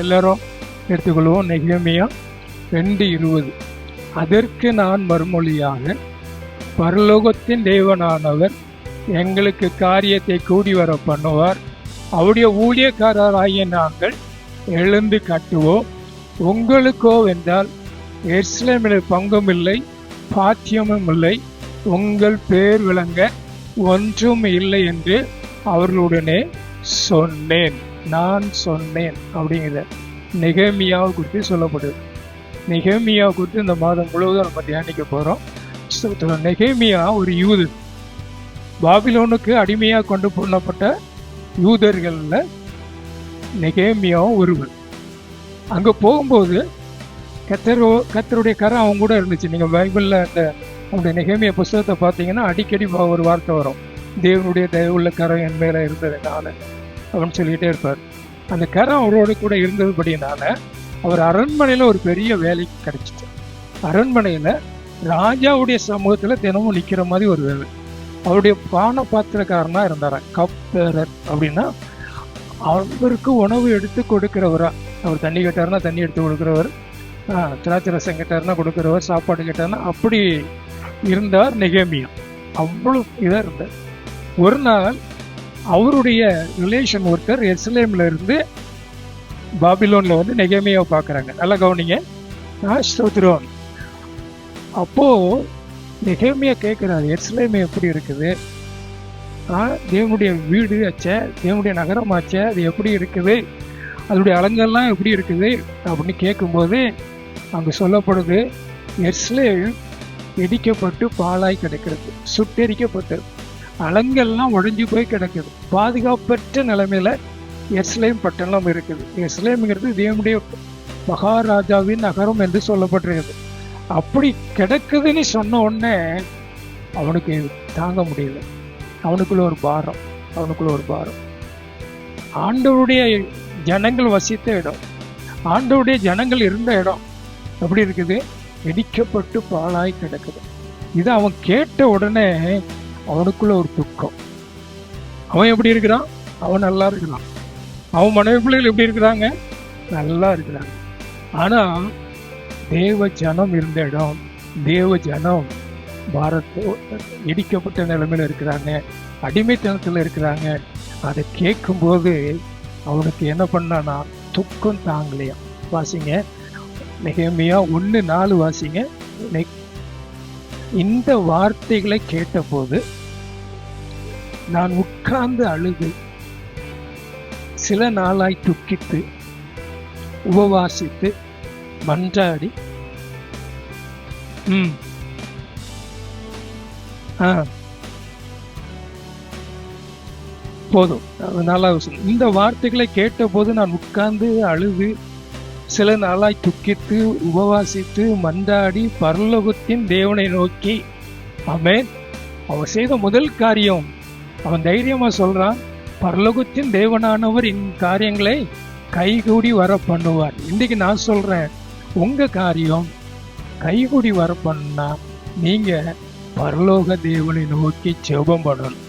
எல்லாரும் எடுத்துக்கொள்வோம். நெகேமியா 2:20. அதற்கு நான் மறுமொழியாக, பரலோகத்தின் தேவனானவர் எங்களுக்கு காரியத்தை கூடி வர பண்ணுவார். அவருடைய ஊழியக்காரராகிய நாங்கள் எழுந்து கட்டுவோம். உங்களுக்கோ வென்றால் எருசலேமில் பங்கும் இல்லை, பாத்தியமும் இல்லை, உங்கள் பேர் விளங்க ஒன்றும் இல்லை என்று அவர்களுடனே சொன்னேன். நான் சொன்னேன் அப்படிங்கிற நெகேமியாவை குறித்து சொல்லப்படுது. நெகேமியாவை குறித்து இந்த மாதம் முழுவதும் நம்ம தியானிக்க போகிறோம். நெகேமியா ஒரு யூதர், பாபிலோனுக்கு அடிமையாக கொண்டு போனப்பட்ட யூதர்களில் நெகேமியாவும் ஒருவர். அங்கே போகும்போது கர்த்தருடைய கரை அவங்க கூட இருந்துச்சு. நீங்கள் பைபிளில் அந்த அவங்களுடைய நெகேமியா புஸ்தகத்தை பார்த்தீங்கன்னா அடிக்கடி ஒரு வார்த்தை வரும், தேவனுடைய தயவுள்ள கரை என் மேலே இருந்ததுனால அப்படின்னு சொல்லிகிட்டே இருப்பார். அந்த கரை அவரோடு கூட இருந்ததுபடினால அவர் அரண்மனையில் ஒரு பெரிய வேலைக்கு கிடைச்சிட்டு, அரண்மனையில் ராஜாவுடைய சமூகத்தில் தினமும் நிற்கிற மாதிரி ஒரு வேலை. அவருடைய பான பாத்திரக்காரனாக இருந்தார். கப்பேரர் அப்படின்னா அவருக்கு உணவு எடுத்து கொடுக்கிறவரா. அவர் தண்ணி கேட்டார்னா தண்ணி எடுத்து கொடுக்குறவர், திராட்சை ரசம் கேட்டார்னா கொடுக்குறவர், சாப்பாடு கேட்டார்னா அப்படி இருந்தார் நெகேமியா. அவ்வளோ இதாக இருந்தார். ஒரு நாள் அவருடைய ரிலேஷன் ஒருத்தர் எருசலேமில் இருந்து பாபிலோனில் வந்து நெகேமியாவை பார்க்குறாங்க. நல்லா கவனிங்க. ஸ்தோத்திரம். அப்போது நெகேமியா கேட்குறாரு, எருசலேம் எப்படி இருக்குது? தேவனுடைய வீடு ஆச்சே, தேவனுடைய நகரம் ஆச்சே, அது எப்படி இருக்குது? அதனுடைய அலங்கெல்லாம் எப்படி இருக்குது அப்படின்னு கேட்கும்போது அங்கே சொல்லப்படுது, எருசலேம் இடிக்கப்பட்டு பாழாய் கிடக்கிறது, சுட்டெரிக்கப்பட்டு அலங்கெல்லாம் உடைஞ்சு போய் கிடக்குது, பாதுகாப்பற்ற நிலைமையில எருசலேம் பட்டணம் இருக்குது. எருசலேம்ங்கிறது தேவனுடைய மகாராஜாவின் நகரம் என்று சொல்லப்பட்டிருக்குது. அப்படி கிடக்குதுன்னு சொன்ன உடனே அவனுக்கு தாங்க முடியல. அவனுக்குள்ள ஒரு பாரம். ஆண்டவருடைய ஜனங்கள் வசித்த இடம், ஆண்டவருடைய ஜனங்கள் இருந்த இடம் எப்படி இருக்குது? இடிக்கப்பட்டு பாழாய் கிடக்குது. இதை அவன் கேட்ட உடனே அவனுக்குள்ள ஒரு துக்கம். அவன் எப்படி இருக்கிறான்? அவன் நல்லா இருக்கிறான். அவன் மனைவி பிள்ளைகள் எப்படி இருக்கிறாங்க? நல்லா இருக்கிறாங்க. ஆனா தேவ ஜனம் இருந்த இடம், தேவ ஜனம் இடிக்கப்பட்ட நிலைமையில இருக்கிறாங்க, அடிமைத்தனத்தில் இருக்கிறாங்க. அதை கேட்கும்போது அவனுக்கு என்ன பண்ணானா, துக்கம் தாங்கலையா. வாசிங்க நெகேமியா 1:4 வாசிங்க. இந்த வார்த்தைகளை கேட்டபோது நான் உட்கார்ந்து அழுது சில நாளாய் துக்கித்து உபவாசித்து மன்றாடி போதும். 4வது இந்த வார்த்தைகளை கேட்டபோது நான் உட்கார்ந்து அழுது சில நாளாய் துக்கித்து உபவாசித்து மன்றாடி பரலோகத்தின் தேவனை நோக்கி. ஆமென். அவன் செய்த முதல் காரியம், அவன் தைரியமா சொல்றான், பரலோகத்தின் தேவனானவர் என் காரியங்களை கைகூடி வர பண்ணுவார். இன்னைக்கு நான் சொல்றேன், உங்க காரியம் கைகூடி வர பண்ணா நீங்க பரலோக தேவனை நோக்கி ஜெபம் பண்ணணும்,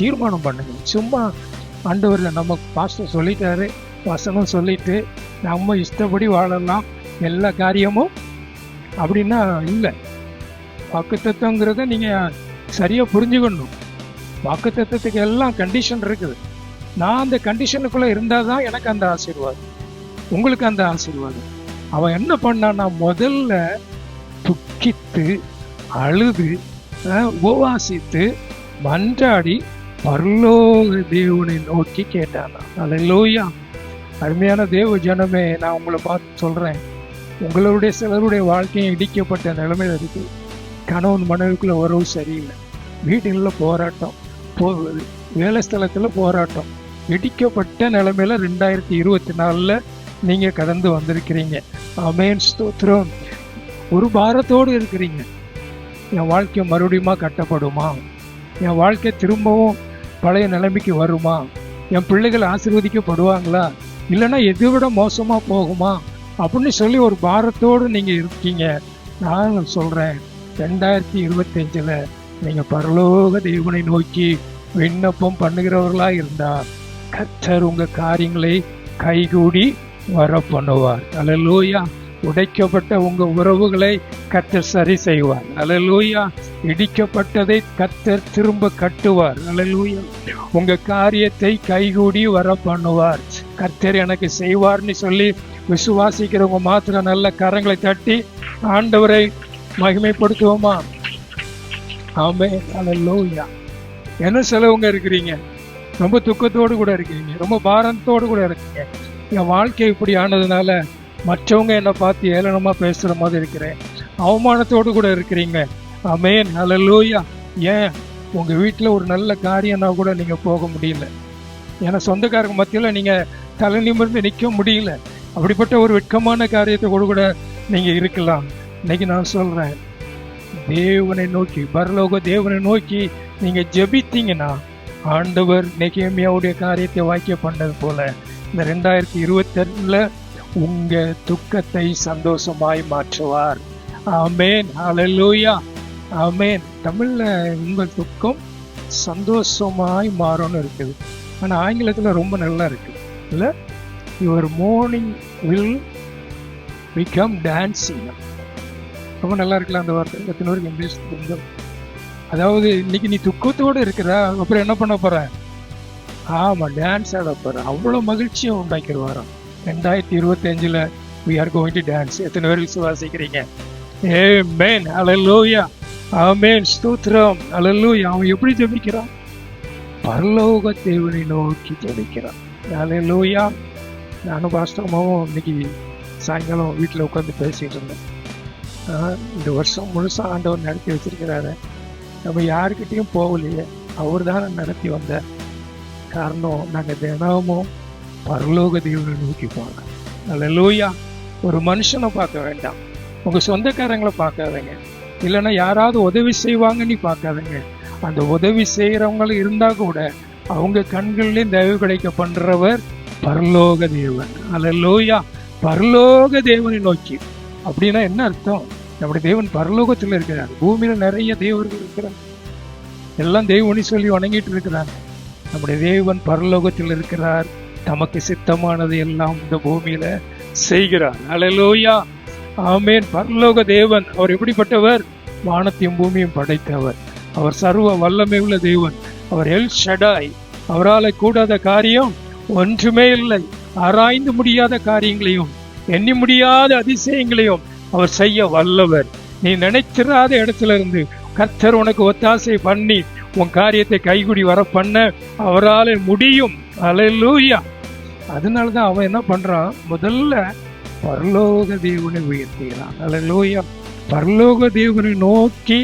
தீர்மானம் பண்ணுங்க. சும்மா ஆண்டவர் நம்ம பாஸ்டர் சொல்லிட்டாரு, வசனம் சொல்லிட்டு நம்ம இஷ்டப்படி வாழலாம் எல்லா காரியமும் அப்படின்னா இல்லை. வாக்குத்தத்தங்கிறத நீங்க சரியா புரிஞ்சுக்கணும். வாக்குத்தத்தத்துக்கு எல்லாம் கண்டிஷன் இருக்குது. நான் அந்த கண்டிஷனுக்குள்ள இருந்தாதான் எனக்கு அந்த ஆசீர்வாதம், உங்களுக்கு அந்த ஆசீர்வாதம். அவன் என்ன பண்ணான்னா, முதல்ல துக்கித்து அழுது உபவாசித்து மன்றாடி பரலோக தேவனை நோக்கி கேட்டானா. அல்லேலூயா. அருமையான தேவ ஜனமே, நான் உங்களை பார்த்து சொல்றேன், உங்களுடைய சிலருடைய வாழ்க்கையும் இடிக்கப்பட்ட நிலைமையில இருக்கு. கணவன் மனைவிக்குள்ள உறவு சரியில்லை, வீடுகளில் போராட்டம், வேலை ஸ்தலத்தில் போராட்டம், இடிக்கப்பட்ட நிலைமையில 2024 நீங்க கடந்து வந்திருக்கிறீங்க. ஆமென், ஸ்தோத்திரம். ஒரு பாரத்தோடு இருக்கிறீங்க. என் வாழ்க்கை மறுபடியுமா கட்டப்படுமா? என் வாழ்க்கை திரும்பவும் பழைய நிலைமைக்கு வருமா? என் பிள்ளைகள் ஆசீர்வதிக்கப்படுவாங்களா? இல்லைன்னா எதை விட மோசமா போகுமா அப்படின்னு சொல்லி ஒரு பாரத்தோடு நீங்க இருக்கீங்க. நான் சொல்றேன், 2025 நீங்க பரலோக தேவனை நோக்கி விண்ணப்பம் பண்ணுகிறவர்களா இருந்தா கர்த்தர் உங்க காரியங்களை கைகூடி வர பண்ணுவார். அல்லேலூயா. உடைக்கப்பட்ட உங்க உறவுகளை கர்த்தர் சரி செய்வார். அல்லேலூயா. இடிக்கப்பட்டதை கர்த்தர் திரும்ப கட்டுவார். அல்லேலூயா. உங்க காரியத்தை கைகூடி வர பண்ணுவார். கர்த்தர் எனக்கு செய்வார்னு சொல்லி விசுவாசிக்கிறவங்க மாத்திரம் நல்ல கரங்களை தட்டி ஆண்டவரை மகிமைப்படுத்துவோமா? ஆமென். அல்லேலூயா. என்ன சிலவங்க இருக்கிறீங்க, ரொம்ப துக்கத்தோடு கூட இருக்கீங்க, ரொம்ப பாரத்தோடு கூட இருக்கீங்க. என் வாழ்க்கை இப்படி ஆனதுனால மற்றவங்க என்னை பார்த்து ஏளனமா பேசுற மாதிரி இருக்கிறேன், அவமானத்தோடு கூட இருக்கிறீங்க. ஆமென். அல்லேலூயா. ஏன் உங்க வீட்டில் ஒரு நல்ல காரியம்னா கூட நீங்க போக முடியல, ஏன்னா சொந்தக்காரங்க மத்தியில் நீங்க தலை நிமிர்ந்து நிற்க முடியல. அப்படிப்பட்ட ஒரு வெட்கமான காரியத்தை கூட நீங்க இருக்கலாம். இன்னைக்கு நான் சொல்றேன், தேவனை நோக்கி, பரலோக தேவனை நோக்கி நீங்க ஜெபித்தீங்கன்னா ஆண்டவர் நெகேமியாவுடைய காரியத்தை வாக்கிய பண்ணது போல இந்த 2022 உங்க துக்கத்தை சந்தோஷமாய் மாற்றுவார். ஆமென். அல்லேலூயா. ஆமென். தமிழ்ல உங்கள் துக்கம் சந்தோஷமாய் மாறும்னு இருக்குது, ஆனா ஆங்கிலத்துல ரொம்ப நல்லா இருக்கு இல்ல? Your morning will become dancing. ரொம்ப நல்லா இருக்கலாம் அந்த வார்த்தை. எத்தனை பேருக்கு இங்கிலீஷ் தெரியும்? அதாவது இன்னைக்கு நீ துக்கத்தோடு இருக்கிற, அப்புறம் என்ன பண்ண போற? ஆமா, டான்ஸ் ஆட போற. அவ்வளவு மகிழ்ச்சியை உண்டாக்கிடுவாரோ. 2025 we are going to dance. எத்தனை பேர் விசுவாசிக்கிறீங்க? ஆமென். அல்லேலூயா. ஆமென். ஸ்தோத்திரம். அல்லேலூயா. அவன் எப்படி ஜெபிக்கிறான்? பரலோக தேவனை நோக்கி ஜெபிக்கிறான். அல்லேலூயா. நானும் பாஸ்டர்மாவும் இன்னைக்கு சாயங்காலம் வீட்டில் உட்காந்து பேசிட்டு இருந்தேன். இந்த வருஷம் முழுசா ஆண்டவர் நடத்தி வச்சிருக்கிறாரு, நம்ம யாருக்கிட்டையும் போகலையே, அவர் தான் நடத்தி வந்தார். காரணம், நாங்கள் தினமும் பரலோக தேவனை நோக்கி போகிறோம். அல்லேலூயா. ஒரு மனுஷனை பார்க்க வேண்டாம், உங்கள் சொந்தக்காரங்களை பார்க்காதீங்க, இல்லைன்னா யாராவது உதவி செய்வாங்கன்னு பார்க்காதீங்க. அந்த உதவி செய்கிறவங்களும் இருந்தால் கூட அவங்க கண்கள்லேயும் தயவு கிடைக்க பண்ணுறவர் பரலோக தேவன். அல்லேலூயா. பரலோக தேவனை நோக்கி. அப்படின்னா என்ன அர்த்தம்? நம்முடைய தேவன் பரலோகத்தில் இருக்கிறார், பூமியில நிறைய தேவர்கள் இருக்கிறார், எல்லாம் தேவனி சொல்லி வணங்கிட்டு இருக்கிறாங்க. நம்முடைய தேவன் பரலோகத்தில் இருக்கிறார், தமக்கு சித்தமானது எல்லாம் இந்த பூமியில செய்கிறார். அல்லேலூயா. ஆமென். பரலோக தேவன் அவர் எப்படிப்பட்டவர்? வானத்தையும் பூமியும் படைத்தவர். அவர் சர்வ வல்லமை உள்ள தேவன். அவர் எல் ஷடாய். அவரால் கூடாத காரியம் ஒன்றுமே இல்லை. ஆராய்ந்து முடியாத காரியங்களையும் எண்ணி முடியாத அதிசயங்களையும் அவர் செய்ய வல்லவர். நீ நினைச்சிராத இடத்துல இருந்து கர்த்தர் உனக்கு ஒத்தாசை பண்ணி உன் காரியத்தை கைகுடி வர பண்ண அவரால் முடியும். அல்லேலூயா. அதனாலதான் அவன் என்ன பண்றான்? முதல்ல பரலோக தேவனை உயர்த்துகிறான். அல்லேலூயா. பரலோக தேவனை நோக்கி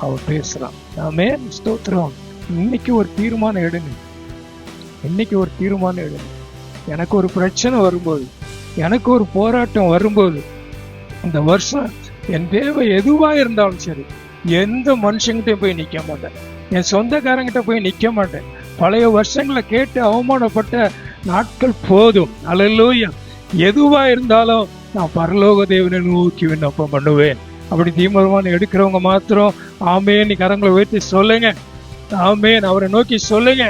அவன் பேசுறான். ஆமென். ஸ்தோத்திரம். இன்னைக்கு ஒரு தீர்மானம் எடுங்க. இன்னைக்கு ஒரு தீர்மானம் எடுங்க. எனக்கு ஒரு பிரச்சனை வரும்போது, எனக்கு ஒரு போராட்டம் வரும்போது, இந்த வருஷம் என் தேவை எதுவா இருந்தாலும் சரி, எந்த மனுஷங்கிட்ட போய் நிற்க மாட்டேன், என் சொந்தக்காரங்கிட்ட போய் நிற்க மாட்டேன். பழைய வருஷங்களை கேட்டு அவமானப்பட்ட நாட்கள் போதும். அல்லேலூயா. எதுவா இருந்தாலும் நான் பரலோக தேவனை நோக்கி விண்ணப்பம் பண்ணுவேன். அப்படி தீர்மானம் எடுக்கிறவங்க மாத்திரம் ஆமென் நீ கரங்களை உயர்த்தி சொல்லுங்க. ஆமென். அவரை நோக்கி சொல்லுங்க,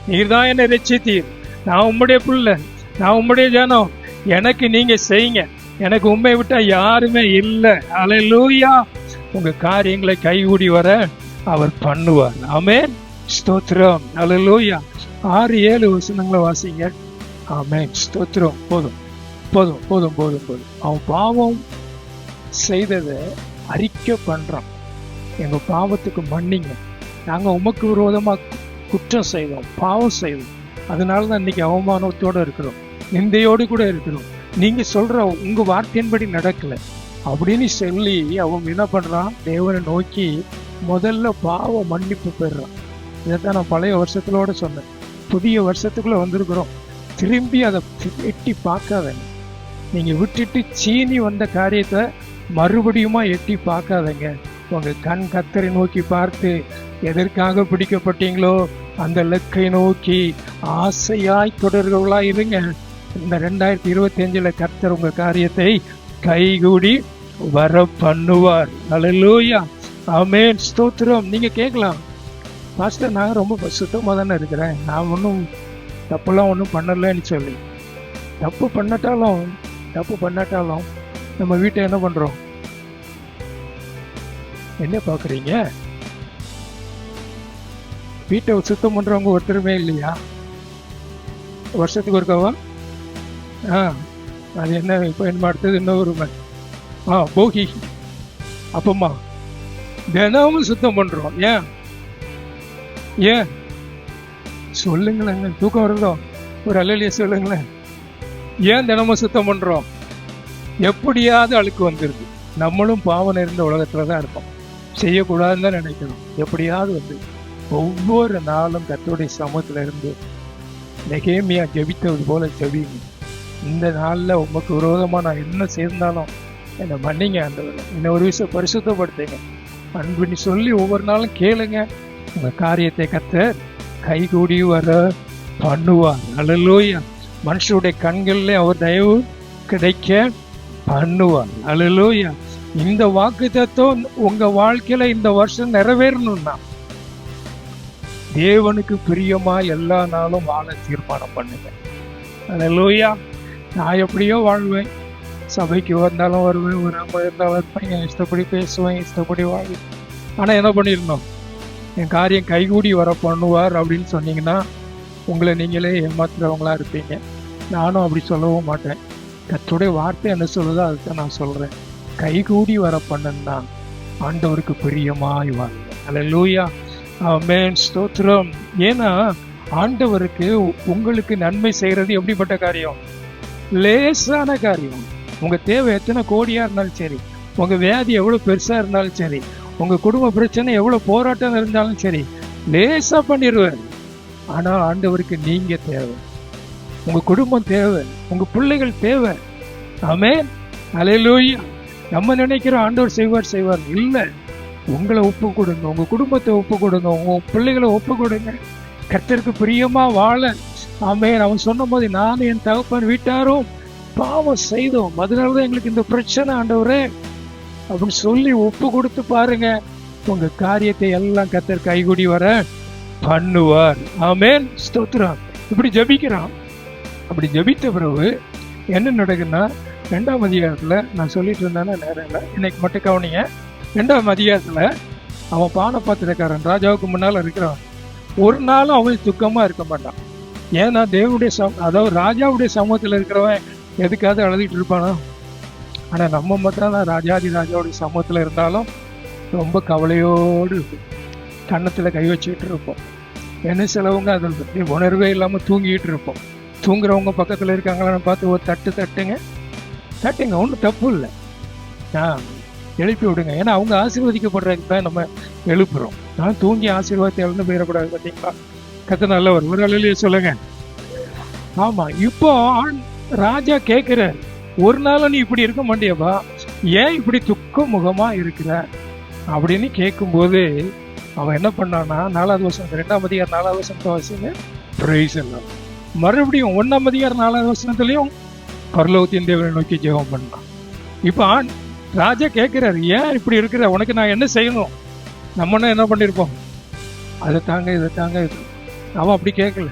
நீர் தான் என்னை ரட்சித்தீர், நான் உம்முடைய பிள்ளை, நான் உம்முடைய ஜனம், எனக்கு நீங்க செய்யுங்க, எனக்கு உண்மை விட்டா யாருமே இல்லை. அல்லேலூயா. உங்க காரியங்களை கைகூடி வர அவர் பண்ணுவார். ஆமென். ஸ்தோத்திரம். அல்லேலூயா. 6-7 வசனங்களை வாசிங்க. ஆமென். ஸ்தோத்திரம். போதும் போதும் போதும் போதும் போதும். அவன் பாவம் செய்ததை அறிக்கை பண்றான். எங்க பாவத்துக்கு மன்னிங்க, நாங்க உமக்கு விரோதமா குற்றம் செய்தோம், பாவம் செய்தோம், அதனாலதான் இன்னைக்கு அவமானத்தோட இருக்கிறோம், நிந்தையோடு கூட இருக்கிறோம், நீங்க சொல்ற உங்க வார்த்தையின்படி நடக்கல அப்படின்னு சொல்லி அவன் என்ன பண்றான்? தேவனை நோக்கி முதல்ல பாவ மன்னிப்பு பெறுறான். இதைத்தான் நான் பழைய வருஷத்துலோட சொன்னேன். புதிய வருஷத்துக்குள்ள வந்திருக்கிறோம். திரும்பி அதை எட்டி பார்க்காதங்க. நீங்க விட்டுட்டு சீனி வந்த காரியத்தை மறுபடியுமா எட்டி பார்க்காதங்க. உங்க கண் கர்த்தரை நோக்கி பார்த்து எதற்காக பிடிக்கப்பட்டீங்களோ அந்த இலக்கை நோக்கி ஆசையாய் தொடர்களாய் இருங்க. இந்த 2025 கர்த்தர் உங்க காரியத்தை கைகூடி வர பண்ணுவார். அல்லேலூயா. ஆமென். ஸ்தோத்திரம். நீங்க கேட்கலாம், பாஸ்டர் நான் ரொம்ப சுத்தமாக தானே இருக்கிறேன், நான் ஒன்றும் தப்பெல்லாம் ஒன்றும் பண்ணலன்னு சொல்லி. தப்பு பண்ணாட்டாலும் நம்ம வீட்டை என்ன பண்றோம்? என்ன பாக்குறீங்க? வீட்டை சுத்தம் பண்றவங்க ஒருத்தருமே இல்லையா? வருஷத்துக்கு ஒருக்காவா? அது என்ன இப்போ என்ன அடுத்தது இன்னொரு போகி அப்பமா தினமும் சுத்தம் பண்றோம். ஏன் சொல்லுங்களேங்க, தூக்கம் வருதோ? ஒரு அல்லலிய சொல்லுங்களேன். ஏன் தினமும் சுத்தம் பண்றோம்? எப்படியாவது அழுக்கு வந்துருது. நம்மளும் பாவம் நிறைந்த உலகத்துலதான் இருக்கோம். செய்யக்கூடாதுன்னு தான் நினைக்கணும். எப்படியாவது வந்து ஒவ்வொரு நாளும் கர்த்தருடைய சமூகத்துல இருந்து நெகேமியா ஜெபித்தது போல ஜெபிங்க. இந்த நாள்ல உமக்கு விரோதமா நான் என்ன சேர்ந்தாலும் என்னை மன்னிங்க ஆண்டவரே, என்ன ஒரு விஷயம் பரிசுத்தப்படுத்துங்க அன்புன்னு சொல்லி ஒவ்வொரு நாளும் கேளுங்க. உங்க காரியத்தை கர்த்தர் கைகூடி வர பண்ணுவார். அல்லேலூயா. மனுஷருடைய கண்கள்ல அவர் தயவு கிடைக்க பண்ணுவார். அல்லேலூயா. இந்த வாக்குத்தத்தம் உங்க வாழ்க்கையில இந்த வருஷம் நிறைவேறணும்னா தேவனுக்கு பிரியமா எல்லா நாளும் வாழ தீர்மானம் பண்ணுங்க. அல்லேலூயா. நான் எப்படியோ வாழ்வேன், சபைக்கு வந்தாலும் வருவேன், ஒரு அம்மா இருந்தாலும் இருப்பேன், இஷ்டப்படி பேசுவேன், இஷ்டப்படி வாழ்வேன். ஆனா என்ன பண்ணிடணும்? என் காரியம் கைகூடி வர பண்ணுவார் அப்படின்னு சொன்னீங்கன்னா உங்களை நீங்களே ஏமாத்துறவங்களா இருப்பீங்க. நானும் அப்படி சொல்லவும் மாட்டேன். கர்த்தருடைய வார்த்தை என்ன சொல்லுதோ அதுதான் நான் சொல்றேன். கைகூடி வர பண்ணுன்னா ஆண்டவருக்கு பிரியமாய் வாழ்வேன். அல்லேலூயா. ஆமென். ஸ்தோத்திரம். ஏன்னா ஆண்டவருக்கு உங்களுக்கு நன்மை செய்யறது எப்படிப்பட்ட காரியம்? லேசான காரியம். உங்க தேவை எத்தனை கோடியா இருந்தாலும் சரி, உங்க வியாதி எவ்வளவு பெருசா இருந்தாலும் சரி, உங்க குடும்ப பிரச்சனை எவ்வளவு போராட்டம் இருந்தாலும் சரி, லேசா பண்ணிடுவார். ஆனா ஆண்டவருக்கு நீங்க தேவை, உங்க குடும்பம் தேவை, உங்க பிள்ளைகள் தேவை. ஆமென். அல்லேலூயா. நம்ம நினைக்கிறோம் ஆண்டவர் செய்வார் இல்ல. உங்களை ஒப்பு கொடுங்க, உங்க குடும்பத்தை ஒப்பு கொடுங்க, உங்க பிள்ளைகளை ஒப்பு கொடுங்க. கர்த்தருக்கு பிரியமா வாழ. ஆமென். அவன் சொன்ன போது நானும் என் தகப்பன் வீட்டாரும் பாவம் செய்தோம், அதனாலதான் எங்களுக்கு இந்த பிரச்சனை ஆண்டவரே அப்படின்னு சொல்லி ஒப்பு கொடுத்து பாருங்க. உங்க காரியத்தை எல்லாம் கர்த்தர் கைகூடி வர பண்ணுவார். ஆமென். ஸ்தோத்திரம். இப்படி ஜபிக்கிறான். அப்படி ஜபித்த பிறகு என்ன நடக்குன்னா 2ஆம் அதிகாரத்துல நான் சொல்லிட்டு இருந்தேன்னா நேரம் இல்லை, இன்னைக்கு மட்டும் கவனிங்க. 2ஆம் அதிகாரத்துல அவன் பானபாத்திரக்காரன் ராஜாவுக்கு முன்னால இருக்கிறான். ஒரு நாளும் அவன் துக்கமா இருக்க மாட்டான். ஏன்னா தேவனுடைய அதாவது ராஜாவுடைய சமூகத்துல இருக்கிறவன் எதுக்காவது அழுதுட்டு இருப்பானா? ஆனா நம்ம மட்டும் தான் ராஜாதி ராஜாவுடைய சமூகத்துல இருந்தாலும் ரொம்ப கவலையோடு கன்னத்துல கை வச்சுக்கிட்டு இருப்போம். என்ன சிலவங்க அதில் பற்றி உணர்வே இல்லாம தூங்கிட்டு இருப்போம். தூங்குறவங்க பக்கத்துல இருக்காங்களான்னு பார்த்து ஒரு தட்டுங்க, ஒன்றும் தப்பு இல்லை, எழுப்பி விடுங்க. ஏன்னா அவங்க ஆசீர்வதிக்கப்படுறதுக்கு தான் நம்ம எழுப்புறோம். நான் தூங்கி ஆசீர்வாதத்தை எழுந்து போயிடக்கூடாது. பார்த்தீங்களா? கர்த்தர் நல்லவர். ஒரு அலையிலேயே சொல்லுங்க. ஆமா. இப்போ ராஜா கேட்கிற, ஒரு நாள் நீ இப்படி இருக்க மாட்டியப்பா, ஏன் இப்படி துக்க முகமா இருக்கிற அப்படின்னு கேட்கும்போது அவன் என்ன பண்ணான்னா 4வது வசனம், 2ஆம் அதிகாரம் 4வது வசனத்தை வாசிங்க. பிரைஸ் எல்லாம். மறுபடியும் 1ஆம் அதிகாரம் 4வது வசனத்திலையும் பரலோகத்தின் தேவனை நோக்கி ஜெபம் பண்ணான். இப்போ ராஜா கேட்கிறாரு, ஏன் இப்படி இருக்கிற, உனக்கு நான் என்ன செய்யணும்? நம்மன்னா என்ன பண்ணிருப்போம்? அதை தாங்க இதை தாங்க இது. அவன் அப்படி கேட்கல.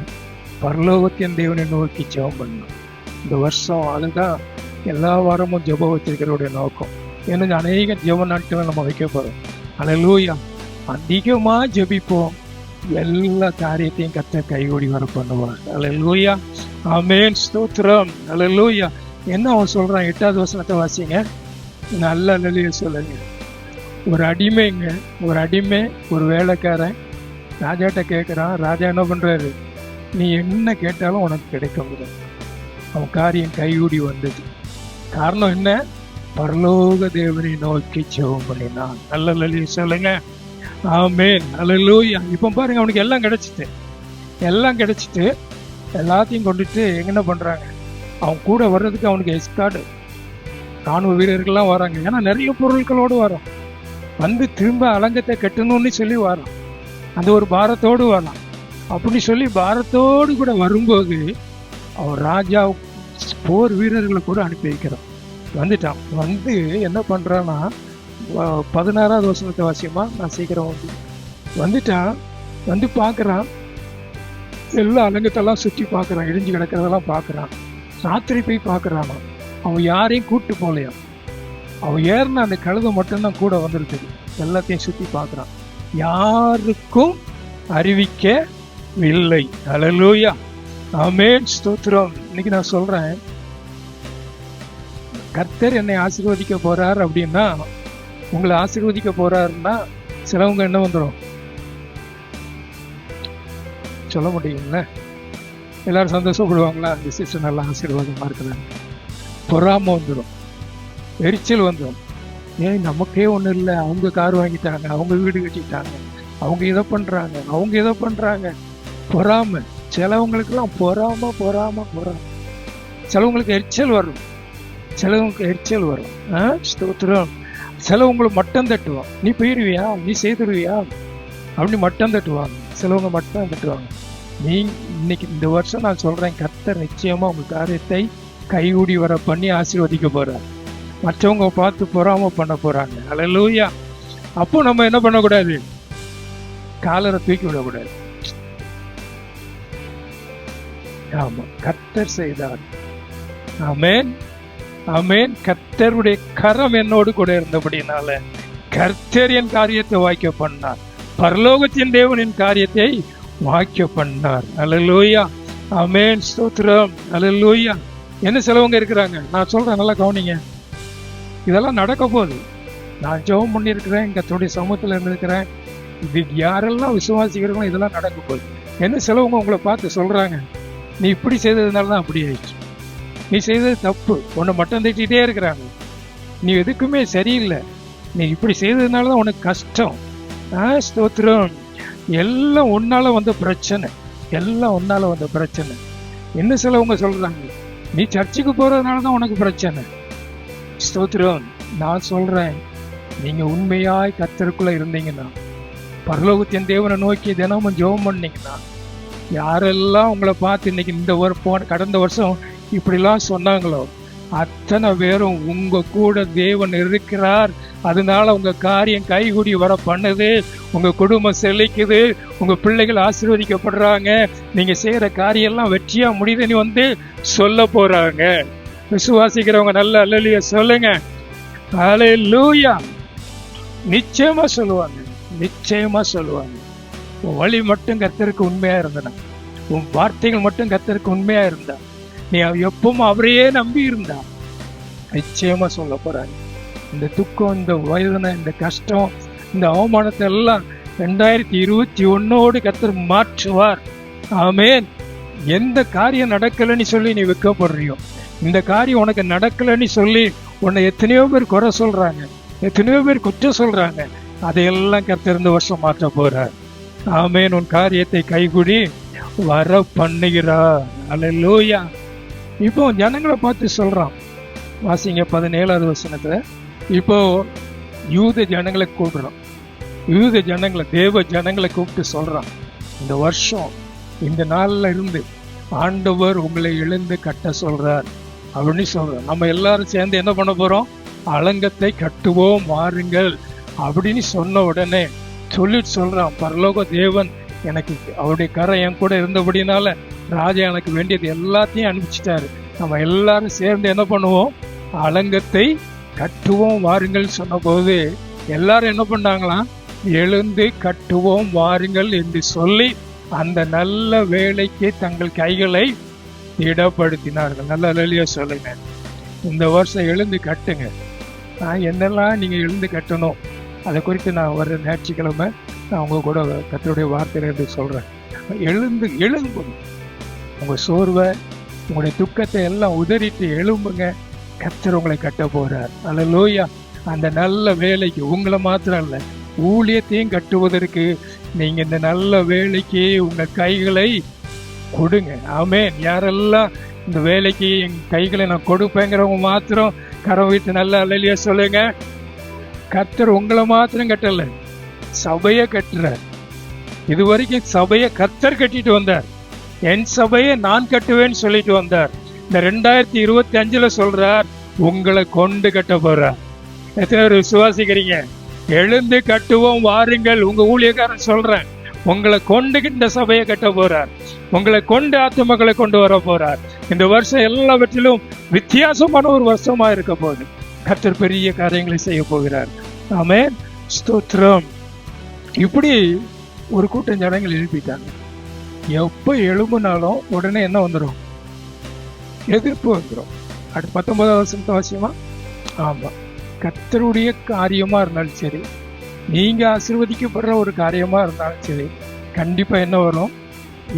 பரலோகத்தின் தேவனை நோக்கி ஜெபம் பண்ணான். இந்த வருஷம் அதுதான் எல்லா வாரமும் ஜெபம் வச்சிருக்கிறோடைய நோக்கம். ஏன்னா அநேக ஜெப நாட்களை நம்ம வைக்க போறோம். அல்லேலூயா. அதிகமா ஜெபிப்போம், எல்லா காரியத்தையும் கர்த்தர் கைகூடி வர பண்ணுவார். அல்லேலூயா. ஆமென். ஸ்தோத்திரம். அல்லேலூயா. என்ன அவன் சொல்றான்? 8வது வசனத்தை வாசிங்க. நல்ல அல்லேலூயா சொல்லுங்க. ஒரு அடிமை ஒரு வேலைக்காரன் ராஜாட்ட கேட்கிறான். ராஜா என்ன பண்றாரு? நீ என்ன கேட்டாலும் உனக்கு கிடைக்கும். அவன் காரியம் கைகூடி வந்தது. காரணம் என்ன? பரலோக தேவனை நோக்கி ஜெபம் பண்ணினான். நல்ல அல்லேலூயா சொல்லுங்க. ஆமென். அல்லேலூயா. இப்போ பாருங்க, அவனுக்கு எல்லாம் கிடைச்சிட்டு எல்லாத்தையும் கொண்டுட்டு என்ன பண்றாங்க? அவன் கூட வர்றதுக்கு அவனுக்கு எஸ்கார்டு ராணுவ வீரர்கள்லாம் வராங்க. ஏன்னா நிறைய பொருட்களோடு வரோம். வந்து திரும்ப அலங்கத்தை கட்டணும்னு சொல்லி வரோம். அந்த ஒரு பாரத்தோடு வரலாம். அப்படி சொல்லி பாரத்தோடு கூட வரும்போது அவன் ராஜா போர் வீரர்களை கூட அனுப்பி வைக்கிறான். வந்துட்டான். வந்து என்ன பண்றான்னா 16வது வசனத்தை வாசியமா, நான் சீக்கிரம் வந்துட்டான். வந்து பார்க்கறான், எல்லா அலங்கத்தெல்லாம் சுற்றி பார்க்கறான், இடிஞ்சு கிடக்கிறதெல்லாம் பார்க்கறான். ராத்திரி போய் பார்க்குறானா, அவன் யாரையும் கூட்டு போகலையா. அவன் ஏறின அந்த கழுதை மட்டும்தான் கூட வந்துருக்குது. எல்லாத்தையும் சுற்றி பார்க்குறான், யாருக்கும் அறிவிக்கவில்லை. ஹல்லேலூயா, ஆமென், ஸ்தோத்திரம். இன்னைக்கு நான் சொல்றேன், கர்த்தர் என்னை ஆசீர்வதிக்க போறார் அப்படின்னா, உங்களை ஆசீர்வதிக்க போறாருன்னா சிலவங்க என்ன வந்துடும் சொல்ல முடியுங்கள? எல்லாரும் சந்தோஷப்படுவாங்களா? அந்த சிஸ்டர் நல்லா ஆசீர்வாதமா இருக்கிறாங்க. பொறாம வந்துடும், எரிச்சல் வந்துடும். ஏன் நமக்கே ஒன்றும் இல்லை, அவங்க கார் வாங்கிட்டாங்க, அவங்க வீடு கட்டிட்டாங்க, அவங்க இதை பண்றாங்க, அவங்க இதை பண்றாங்க. பொறாம. சிலவங்களுக்கெல்லாம் பொறாம பொறாம பொறாம. சிலவங்களுக்கு எரிச்சல் வரும், சிலவங்களுக்கு எரிச்சல் வரும். ஸ்தோத்திரம். சிலவங்களை மட்டம் தட்டுவான், நீ போயிடுவியா, நீ செய்துருவியா அப்படின்னு மட்டம் தட்டுவாங்க. சிலவங்க மட்டம் தட்டுவாங்க. நீ இன்னைக்கு இந்த வருஷம் நான் சொல்றேன், கர்த்தர் நிச்சயமா உங்க காரியத்தை கைகூடி வர பண்ணி ஆசீர்வதிக்க போறார். மற்றவங்க பார்த்து பொறாம பண்ண போறாங்க. ஹல்லேலூயா. அப்போ நம்ம என்ன பண்ணக்கூடாது? காலரை தூக்கி விடக்கூடாது. ஆமா, கர்த்தர் செய்தார். ஆமென், ஆமென். கர்த்தருடைய கரம் என்னோடு கூட இருந்தபடினால கர்த்தர் என் காரியத்தை வாய்க்க பண்ணார். பரலோகத்தின் தேவனின் காரியத்தை வாய்க்க பண்ணார். ஹல்லேலூயா, ஆமென், ஸ்தோத்திரம். ஹல்லேலூயா. என்ன சிலவங்க இருக்கிறாங்க, நான் சொல்றேன், நல்லா கவனிங்க. இதெல்லாம் நடக்க போகுது. நான் ஜெபம் பண்ணியிருக்கிறேன், கர்த்தருடைய சமூகத்தில் இருந்திருக்கிறேன். இது யாரெல்லாம் விசுவாசிக்கிறோமோ இதெல்லாம் நடக்க போகுது. என்ன சிலவங்க உங்களை பார்த்து சொல்றாங்க, நீ இப்படி செய்ததுனால தான் அப்படி ஆயிடுச்சு, நீ செய்தது தப்பு, உன்னை மட்டும் திட்டிகிட்டே இருக்கிறாங்க, நீ எதுக்குமே சரியில்லை, நீ இப்படி செய்ததுனால தான் உனக்கு கஷ்டம். ஸ்தோத்திரம். எல்லாம் உன்னால வந்த பிரச்சனை, எல்லாம் உன்னால வந்த பிரச்சனை. என்ன சிலவங்க சொல்றாங்க, நீ சர்ச்சுக்கு போறதுனால தான் உனக்கு பிரச்சனை. ஸ்தோத்திரம். நான் சொல்றேன், நீங்க உண்மையாய் கர்த்தருக்குள்ள இருந்தீங்கன்னா, பரலோகத்தின் தேவனை நோக்கி தினமும் ஜெபம் பண்ணீங்கன்னா, யாரெல்லாம் உங்களை பார்த்து இன்னைக்கு இந்த கடந்த வருஷம் இப்படிலாம் சொன்னாங்களோ அத்தனை பேரும் உங்க கூட தேவன் இருக்கிறார். அதனால உங்க காரியம் கைகூடி வர பண்ணுது, உங்க குடும்பம் செழிக்குது, உங்க பிள்ளைகள் ஆசீர்வதிக்கப்படுறாங்க, நீங்க செய்யற காரியம் எல்லாம் வெற்றியா முடியுதுன்னு வந்து சொல்ல போறாங்க. விசுவாசிக்கிறவங்க நல்ல அல்லேலூயா சொல்லுங்க. ஹல்லேலூயா. நிச்சயமா சொல்லுவாங்க, நிச்சயமா சொல்லுவாங்க. உன் வழி மட்டும் கர்த்தருக்கு உண்மையா இருந்தனா, உன் வார்த்தைகள் மட்டும் கர்த்தருக்கு உண்மையா இருந்தா, நீ எப்பவும் அவரையே நம்பி இருந்தா நிச்சயமா சொல்ல போறாங்க. இந்த துக்கம், இந்த வேதனை, இந்த கஷ்டம், இந்த அவமானத்தை எல்லாம் 2021 கர்த்தர் மாற்றுவார். ஆமென். எந்த காரியம் நடக்கலைன்னு சொல்லி நீ வெட்கப்படுறியோ, இந்த காரியம் உனக்கு நடக்கலைன்னு சொல்லி உன்னை எத்தனையோ பேர் குறை சொல்றாங்க, எத்தனையோ பேர் குற்றம் சொல்றாங்க, அதையெல்லாம் கர்த்தர் இந்த வருஷம் மாற்ற போறார். ஆமென். உன் காரியத்தை கைகூடி வர பண்ணுகிறார். ஹல்லேலூயா. இப்போ ஜனங்களை பார்த்து சொல்றான், வாசிங்க 17வது வசனத்துல. இப்போ யூத ஜனங்களை கூப்பிடுறான், யூத ஜனங்களை, தேவ ஜனங்களை கூப்பிட்டு சொல்றான், இந்த வருஷம் இந்த நாள்ல இருந்து ஆண்டவர் உங்களை எழுந்து கட்ட சொல்றார் அப்படின்னு சொல்றார். நம்ம எல்லாரும் சேர்ந்து என்ன பண்ண போறோம்? அலங்கத்தை கட்டுவோம் வாருங்கள் அப்படின்னு சொன்ன உடனே சொல்லிட்டு சொல்றான், பரலோக தேவன் எனக்கு அவருடைய கரை என் கூட இருந்தபடினால ராஜா எனக்கு வேண்டியது எல்லாத்தையும் அனுப்பிச்சிட்டாரு. நம்ம எல்லாரும் சேர்ந்து என்ன பண்ணுவோம்? அலங்கத்தை கட்டுவோம் வாருங்கள் சொன்ன போது எல்லாரும் என்ன பண்ணாங்களாம்? எழுந்து கட்டுவோம் வாருங்கள் என்று சொல்லி அந்த நல்ல வேலைக்கு தங்கள் கைகளை திடப்படுத்தினார்கள். நல்ல அல்லேலூயா சொல்லுங்க. இந்த வருஷம் எழுந்து கட்டுங்க. என்னெல்லாம் நீங்க எழுந்து கட்டணும் அதை குறித்து நான் வர ஞாயிற்றுக்கிழமை நான் உங்க கூட கர்த்தருடைய வார்த்தையிலிருந்து சொல்றேன். எழும்புங்க. உங்க சோர்வை, உங்களுடைய துக்கத்தை எல்லாம் உதறிட்டு எழும்புங்க. கர்த்தர் உங்களை கட்ட போறார். அல்லேலூயா. அந்த நல்ல வேலைக்கு உங்களை மாத்திரம் இல்லை, ஊழியத்தையும் கட்டுவதற்கு நீங்க இந்த நல்ல வேலைக்கு உங்க கைகளை கொடுங்க. ஆமென். யாரெல்லாம் இந்த வேலைக்கு என் கைகளை நான் கொடுப்பேங்கிறவங்க மாத்திரம் கரம் வைத்து நல்ல அல்லேலூயா சொல்லுங்க. கர்த்தர் உங்களை மாத்திரம் கட்டல, சபையை கட்டுறார். இது வரைக்கும் சபையை கர்த்தர் கட்டிட்டு வந்தார். என் சபையை நான் கட்டுவேன்னு சொல்லிட்டு வந்தார். இந்த 2025 சொல்றார், உங்களை கொண்டு கட்ட போறார். எத்தனை பேர் விசுவாசிக்கிறீங்க? எழுந்து கட்டுவோம் வாருங்கள். உங்க ஊழியக்காரன் சொல்றேன், உங்களை கொண்டு இந்த சபையை கட்ட போறார். உங்களை கொண்டு ஆத்துமக்களை கொண்டு வர போறார். இந்த வருஷம் எல்லாவற்றிலும் வித்தியாசமான ஒரு வருஷமா இருக்க போகுது. கர்த்தர் பெரிய காரியங்களை செய்ய போகிறார். ஆமென், ஸ்தோத்திரம். இப்படி ஒரு கூட்டம் ஜனங்கள் எழுப்பிட்டாங்க. எப்ப எழும்புனாலும் உடனே என்ன வந்துடும்? எதிர்ப்பு வந்துடும். அடுத்து 19வது வசனத்தை வாசியமா? ஆமா, கர்த்தருடைய காரியமா இருந்தாலும் சரி, நீங்க ஆசீர்வதிக்கப்படுற ஒரு காரியமா இருந்தாலும் சரி, கண்டிப்பா என்ன வரும்?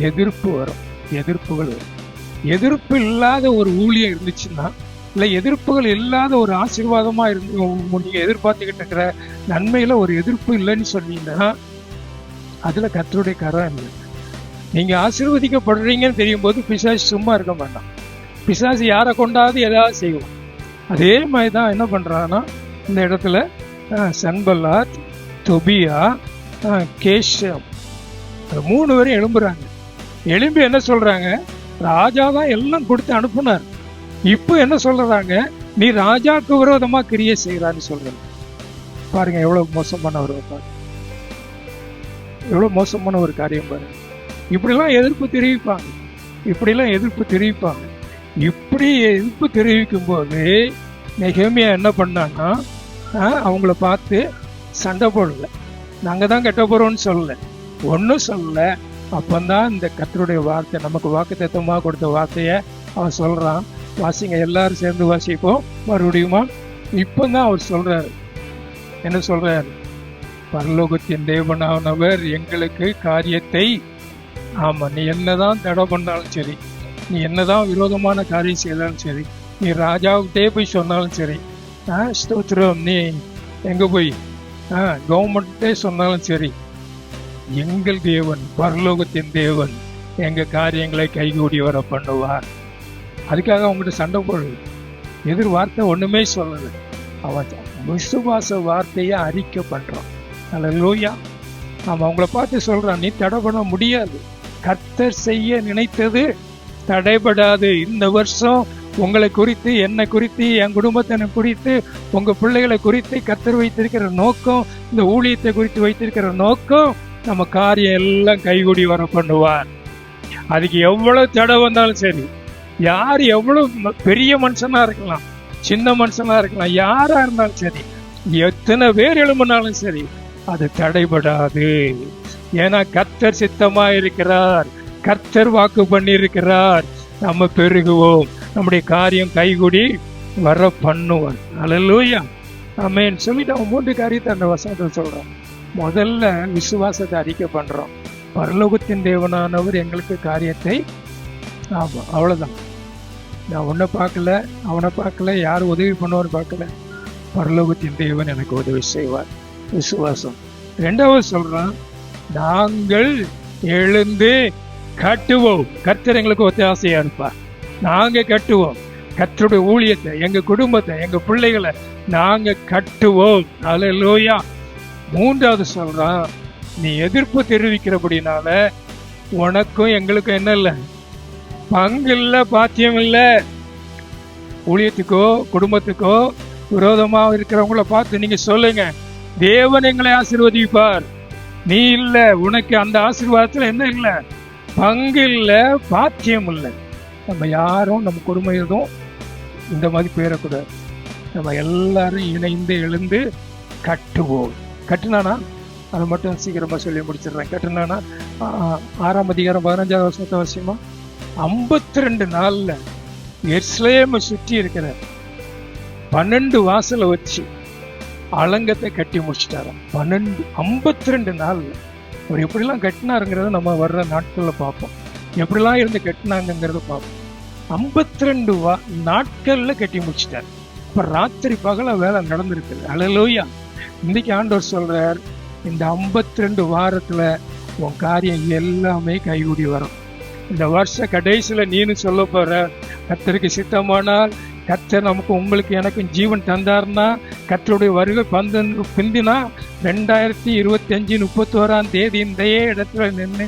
எதிர்ப்பு வரும். எதிர்ப்புகள் வரும். எதிர்ப்பு இல்லாத ஒரு ஊழியம் இருந்துச்சுன்னா, இல்லை எதிர்ப்புகள் இல்லாத ஒரு ஆசீர்வாதமா இருந்து நீங்க எதிர்பார்த்துக்கிட்டு இருக்கிற நன்மையில ஒரு எதிர்ப்பு இல்லைன்னு சொன்னீங்கன்னா அதுல கர்த்தருடைய கரம் இல்லை. நீங்க ஆசீர்வதிக்கப்படுறீங்கன்னு தெரியும் போது பிசாசு சும்மா இருக்க மாட்டான். பிசாசு யாரை கொண்டாது ஏதாவது செய்வோம். அதே மாதிரிதான் என்ன பண்றான்னா, இந்த இடத்துல சன்பல்லாத், தொபியா, கேஷம் 3 பேரும் எழும்புறாங்க. எழும்பி என்ன சொல்றாங்க? ராஜா தான் எல்லாம் கொடுத்து அனுப்புனார். இப்போ என்ன சொல்றாங்க? நீ ராஜாவுக்கு விரோதமா கிரியை செய்யறான்னு சொல்றாங்க. பாருங்க எவ்வளவு மோசமான ஒரு எவ்வளவு மோசமான ஒரு காரியம் பாருங்க. இப்படிலாம் எதிர்ப்பு தெரிவிப்பாங்க. இப்படி எதிர்ப்பு தெரிவிக்கும் போது நெகேமியா என்ன பண்ணான்னா, அவங்கள பார்த்து சண்டை போடல, நாங்க தான் கெட்ட போறோம்னு சொல்லல, ஒன்னும் சொல்லல. அப்பந்தான் இந்த கர்த்தருடைய வார்த்தை, நமக்கு வாக்குத்தத்தமா கொடுத்த வார்த்தைய அவன் சொல்றான். வாசிங்க, எல்லாரும் சேர்ந்து வாசிப்போம் மறுபடியுமா. இப்பதான் அவர் சொல்றாரு, என்ன சொல்றாரு? பரலோகத்தின் தேவனானவர் எங்களுக்கு காரியத்தை, ஆமா, நீ என்னதான் தடை பண்ணாலும் சரி, நீ என்னதான் விரோதமான காரியம் செய்தாலும் சரி, நீ ராஜாவுக்கிட்டே போய் சொன்னாலும் சரி, ஸ்தோத்திரம், நீ எங்க போய் கவர்மெண்ட்டே சொன்னாலும் சரி, எங்கள் தேவன், பரலோகத்தின் தேவன் எங்க காரியங்களை கைகூடி வர பண்ணுவார். அதுக்காக அவங்ககிட்ட சண்டை போடுது. எதிர் வார்த்தை ஒண்ணுமே சொல்லல. அவன் விசுவாச வார்த்தையை அறிக்கை பண்றான். அல்லேலூயா. அவன் அவங்கள பார்த்து சொல்றான், நீ தடை பண்ண முடியாது. கர்த்தர் செய்ய நினைத்தது தடைபடாது. இந்த வருஷம் உங்களை குறித்து, என்னை குறித்து, என் குடும்பத்தினை குறித்து, உங்க பிள்ளைகளை குறித்து கர்த்தர் வைத்திருக்கிற நோக்கம், இந்த ஊழியத்தை குறித்து வைத்திருக்கிற நோக்கம், நம்ம காரியம் எல்லாம் கைகூடி வர பண்ணுவார். அதுக்கு எவ்வளவு தடை வந்தாலும் சரி, யார் எவ்வளவு பெரிய மனுஷனா இருக்கலாம், சின்ன மனுஷனா இருக்கலாம், யாரா இருந்தாலும் சரி, எத்தனை பேர் எழும்பினாலும் சரி, அது தடைபடாது. ஏன்னா கர்த்தர் சித்தமா இருக்கிறார், கர்த்தர் வாக்கு பண்ணி இருக்கிறார். நம்ம பெருகுவோம், நம்முடைய காரியம் கைகூடி வர பண்ணுவார். அல்லேலூயா, ஆமென். சொல்லிட்டு அவன் 3 காரியத்தை அந்த வசனத்தில் சொல்றான். முதல்ல விசுவாசத்தை அறிக்கை பண்றோம். பரலோகத்தின் தேவனானவர் எங்களுக்கு காரியத்தை, ஆமா, அவ்வளவுதான். நான் உன்னை பார்க்கல, அவனை பார்க்கல, யார் உதவி பண்ணுவான்னு பார்க்கல, பரலோகத்தின் தேவன் எனக்கு உதவி செய்வார். விசுவாசம். 2வது சொல்றான், நாங்கள் எழுந்து கட்டுவோம். கர்த்தர் எங்களுக்கு ஒத்தாசையா இருப்பார். நாங்க கட்டுவோம். கர்த்தருடைய ஊழியத்தை, எங்க குடும்பத்தை, எங்க பிள்ளைகளை நாங்க கட்டுவோம். அல்லேலூயா. 3வது சொல்றான், நீ எதிர்ப்பு தெரிவிக்கிறபடினால உனக்கும் எங்களுக்கும் என்ன இல்லை? பங்கு இல்லை, பாத்தியம் இல்லை. ஊழியத்துக்கோ குடும்பத்துக்கோ விரோதமா இருக்கிறவங்கள பார்த்து நீங்க சொல்லுங்க, தேவன் எங்களை ஆசீர்வதிப்பார். நீ இல்ல, உனக்கு அந்த ஆசீர்வாதத்துல என்ன இல்லை? பங்கு இல்லை, பாத்தியம் இல்லை. நம்ம யாரும் நம்ம குடும்பம் இந்த மாதிரி போயிடக்கூடாது. நம்ம எல்லாரும் இணைந்து எழுந்து கட்டுவோம். கட்டுனானா, அதை மட்டும் சீக்கிரமா சொல்லி முடிச்சிடுறேன். கட்டுனானா 6ஆம் அதிகாரம் 15வது வசனத்தை அவசியமா, 52 நாள்ல எருசலேமை சுற்றி இருக்கிற 12 வாசலை வச்சு அலங்கத்தை கட்டி முடிச்சுட்டாராம். 52 நாள்ல அவர் எப்படிலாம் கட்டினாருங்கிறத நம்ம வர்ற நாட்கள்ல பார்ப்போம். எப்படிலாம் இருந்து கட்டினாங்கிறத பார்ப்போம். 52 நாட்கள்ல கட்டி முடிச்சிட்டார். இப்ப ராத்திரி பகல வேலை நடந்திருக்குது. அல்லேலூயா. இன்னைக்கு ஆண்டவர் சொல்றார், இந்த 52 வாரத்துல உன் காரியம் எல்லாமே கைகூடி வரும். இந்த வருஷ கடைசியில நீனு சொல்ல போற, கர்த்தருக்கு சித்தமானால், கர்த்தர் நமக்கு உங்களுக்கு எனக்கும் ஜீவன் தந்தார்னா, கர்த்தருடைய வருகை பிந்தினா 2025 31ஆம் தேதி இந்த இடத்துல நின்று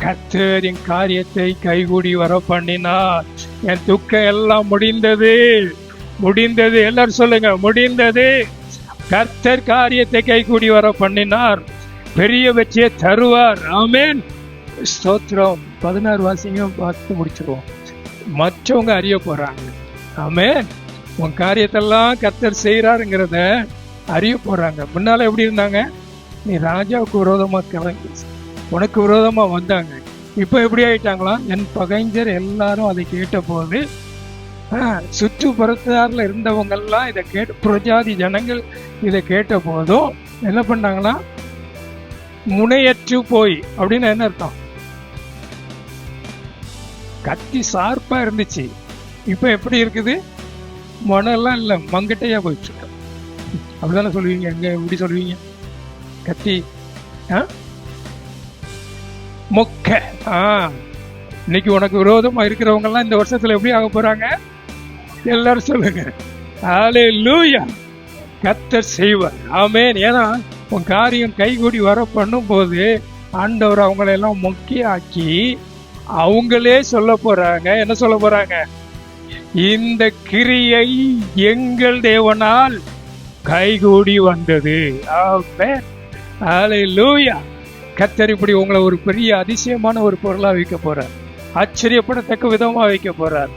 கர்த்தர் என் காரியத்தை கைகூடி வர பண்ணினார். என் துக்கம் எல்லாம் முடிந்தது, முடிந்தது. எல்லாரும் சொல்லுங்க, முடிந்தது. கர்த்தர் காரியத்தை கைகூடி வர பண்ணினார். பெரிய வெற்றியை தருவார். ஆமென். ஸ்தோத்திரம். 16 வாசிங்க, பார்த்து முடிச்சிருவோம். மற்றவங்க அறிய போறாங்க. ஆமென். உன் காரியத்தெல்லாம் கர்த்தர் செய்யறாருங்கிறத அறிய போறாங்க. முன்னால எப்படி இருந்தாங்க? நீ ராஜாவுக்கு விரோதமா கிளம்பி உனக்கு விரோதமா வந்தாங்க. இப்ப எப்படி ஆயிட்டாங்களாம்? என் பகைஞர் எல்லாரும் அதை கேட்ட போது, சுற்றுப்புறத்தாரில் இருந்தவங்கெல்லாம் இதை கேட்டு, புறஜாதி ஜனங்கள் இதை கேட்ட போதும் என்ன பண்ணாங்கன்னா, முனையற்று போய். அப்படின்னு என்ன அர்த்தம்? கத்தி சார்பா இருந்துச்சு, இப்ப எப்படி இருக்குது? மொனெல்லாம் இல்லை, மங்கிட்டையா போயிட்டு. அப்படிதானே சொல்லுவீங்க? எங்க எப்படி சொல்லுவீங்க? கத்தி மொக்க. இன்னைக்கு உனக்கு விரோதமா இருக்கிறவங்க எல்லாம் இந்த வருஷத்துல எப்படி ஆக போறாங்க? எல்லாரும் சொல்லுங்க ஹல்லேலூயா. கர்த்தர் செய்வார். ஆமென். ஏன்னா உன் காரியம் கைகூடி வர பண்ணும் போது ஆண்டவர் அவங்களெல்லாம் மொக்கையாக்கி அவங்களே சொல்ல போறாங்க. என்ன சொல்ல போறாங்க? இந்த கிரியை எங்கள் தேவனால் கைகூடி வந்தது. ஆமென். ஹல்லேலூயா. கர்த்தர் இப்படி உங்களை ஒரு பெரிய அதிசயமான ஒரு பொருளா வைக்க போறார். ஆச்சரியப்படத்தக்க விதமா வைக்க போறார்.